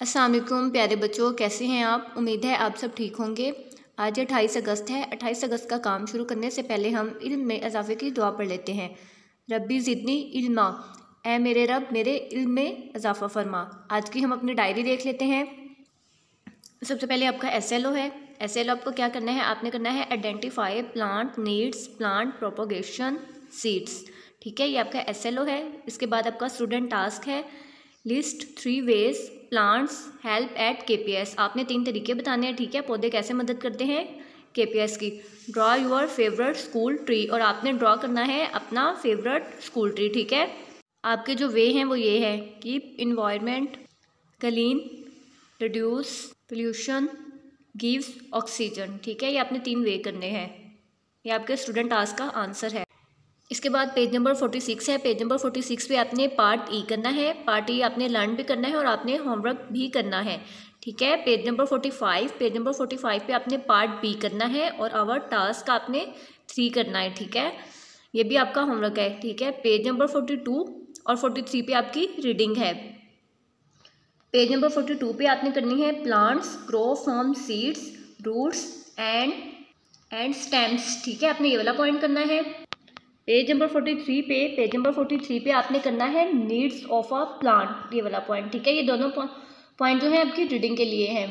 अस्सलाम वालेकुम प्यारे बच्चों, कैसे हैं आप। उम्मीद है आप सब ठीक होंगे। आज 28 अगस्त है। 28 अगस्त का काम शुरू करने से पहले हम इल्म में इजाफे की दुआ पढ़ लेते हैं। रब्बी ज़िदनी इल्मा, ए मेरे रब मेरे इल्म में इजाफा फरमा। आज की हम अपनी डायरी देख लेते हैं। सबसे पहले आपका SLO है। SLO आपको क्या करना है, आपने करना है identify plant needs plant propagation seeds. ठीक है, ये आपका SLO है। इसके बाद आपका स्टूडेंट टास्क है list 3 ways plants help at KPS। आपने 3 तरीके बताने हैं। ठीक है, पौधे कैसे मदद करते हैं KPS की। Draw your favourite school tree, और आपने ड्रॉ करना है अपना फेवरेट स्कूल ट्री। ठीक है, आपके जो वे हैं वो ये है, keep environment clean, reduce pollution, gives oxygen. ठीक है, ये आपने 3 वे करने हैं। ये आपके स्टूडेंट टास्क का आंसर है। इसके बाद पेज नंबर 46 है। पेज नंबर 46 पे आपने पार्ट E करना है। पार्ट E आपने लर्न भी करना है और आपने होमवर्क भी करना है। ठीक है, पेज नंबर 45 पे आपने पार्ट B करना है और आवर टास्क आपने 3 करना है। ठीक है, ये भी आपका होमवर्क है। ठीक है, पेज नंबर 42 और 43 पे आपकी रीडिंग है। पेज नंबर 42 पे आपने करनी है plants grow from seeds roots and stems. ठीक है, आपने ये वाला पॉइंट करना है। पेज नंबर 43 पे आपने करना है नीड्स ऑफ अ प्लांट, ये वाला पॉइंट। ठीक है, ये दोनों पॉइंट जो है आपकी रीडिंग के लिए हैं।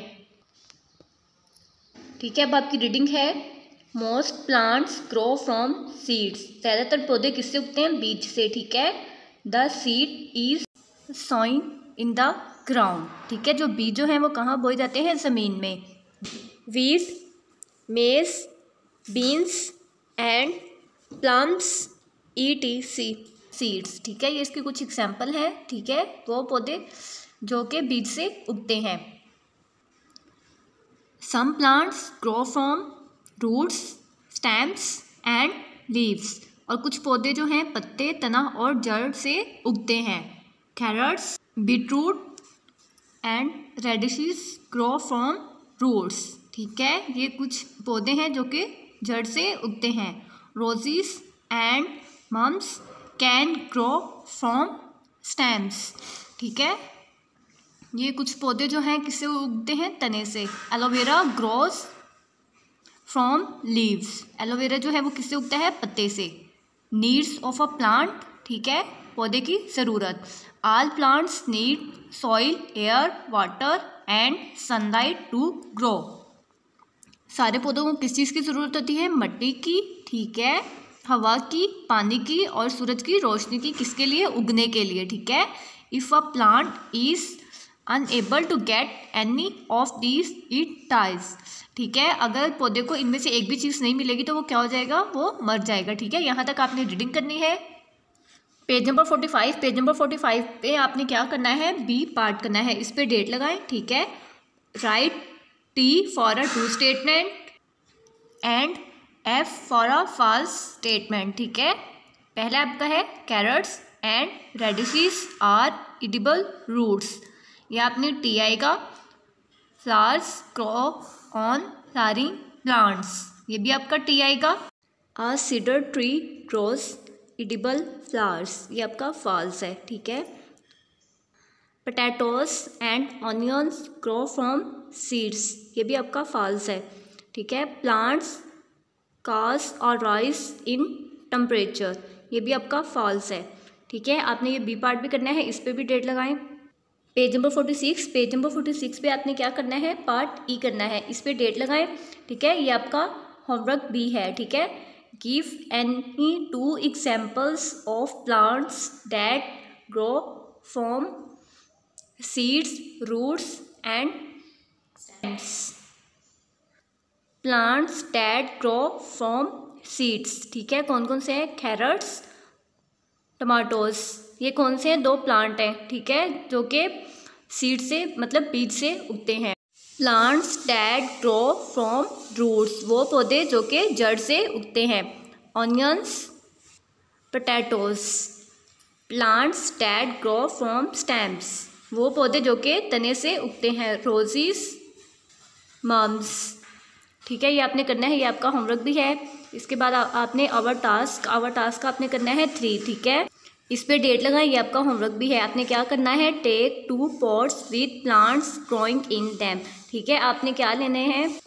ठीक है, अब आपकी रीडिंग है most plants grow from seeds. ज़्यादातर पौधे किससे उगते हैं, बीज से। ठीक है, the seed is Soin in the ground. ठीक है, जो बीज जो हैं वो कहाँ बोए जाते हैं, ज़मीन में। वीट मेज beans and plums ETC seeds. ठीक है, ये इसके कुछ एग्जाम्पल हैं। ठीक है, वो पौधे जो कि बीज से उगते हैं। Some plants grow from roots stems and leaves, और कुछ पौधे जो हैं पत्ते तना और जड़ से उगते हैं। Carrots beetroot and radishes grow from roots. ठीक है, ये कुछ पौधे हैं जो कि जड़ से उगते हैं। Roses and mums can grow from stems. ठीक है, ये कुछ पौधे जो हैं किससे उगते हैं, तने से। Aloe vera grows from leaves, aloe vera जो है वो किससे उगता है, पत्ते से। नीड्स ऑफ अ प्लांट, ठीक है, पौधे की ज़रूरत। All plants need soil air water and sunlight to grow. सारे पौधों को किस चीज़ की ज़रूरत होती है, मिट्टी की, ठीक है, हवा की, पानी की और सूरज की रोशनी की, किसके लिए, उगने के लिए। ठीक है, if a plant is unable to get any of these it dies. ठीक है, अगर पौधे को इनमें से एक भी चीज़ नहीं मिलेगी तो वो क्या हो जाएगा, वो मर जाएगा। ठीक है, यहाँ तक आपने रीडिंग करनी है। पेज नंबर 45 पे आपने क्या करना है, B पार्ट करना है। इस पर डेट लगाएं। ठीक है, right T for a true statement and F for a false statement. ठीक है, पहला आपका है carrots and radishes are edible roots, ये आपने T आएगा। Flowers grow on flowering plants, ये भी आपका T आएगा। A cedar tree grows edible flowers, ये आपका फॉल्स है। ठीक है, potatoes and onions grow from seeds, ये भी आपका फॉल्स है। ठीक है, प्लांट्स काज और राइज इन टेम्परेचर, ये भी आपका फॉल्स है। ठीक है, आपने ये B पार्ट भी करना है। इस पर भी डेट लगाएं। पेज नंबर 46 पे आपने क्या करना है, पार्ट E करना है। इस पर डेट लगाएं। ठीक है, ये आपका होमवर्क भी है। ठीक है, give any 2 examples of plants that grow from seeds roots and stems. Plants that grow from seeds, ठीक है, कौन कौन से हैं, कैरट्स टमाटोज, ये कौन से हैं, 2 प्लांट हैं। ठीक है, जो कि सीड से मतलब बीज से उगते हैं। Plants that grow from roots, वो पौधे जो कि जड़ से उगते हैं। Onions potatoes. Plants that grow from stems, वो पौधे जो कि तने से उगते हैं। Roses mums. ठीक है, ये आपने करना है, ये आपका होमवर्क भी है। इसके बाद आपने आवर टास्क आपने करना है 3। ठीक है, इस पे डेट लगाएं, ये आपका होमवर्क भी है। आपने क्या करना है, take 2 pots with plants growing in them. ठीक है, आपने क्या लेने हैं,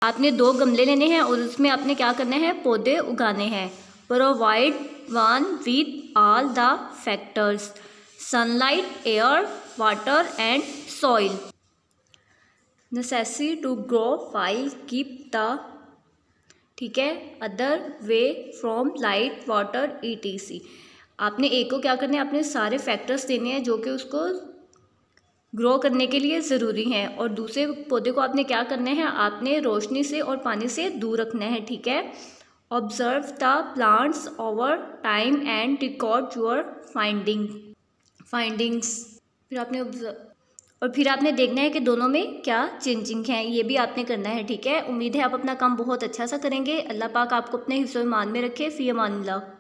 आपने 2 गमले लेने हैं और उसमें आपने क्या करना है, पौधे उगाने हैं। Provide one with all the factors, sunlight, air, water and soil, necessary to grow file keep the, ठीक है, other way from light water ETC। आपने एक को क्या करना है, आपने सारे फैक्टर्स देने हैं जो कि उसको ग्रो करने के लिए ज़रूरी हैं, और दूसरे पौधे को आपने क्या करना है, आपने रोशनी से और पानी से दूर रखना है। ठीक है, observe the plants over time and record your findings. फिर आपने और फिर आपने देखना है कि दोनों में क्या चेंजिंग है, ये भी आपने करना है। ठीक है, उम्मीद है आप अपना काम बहुत अच्छा सा करेंगे। अल्लाह पाक आपको अपने हिफ्ज़-ओ-ईमान में रखे। फ़ी अमानिल्लाह।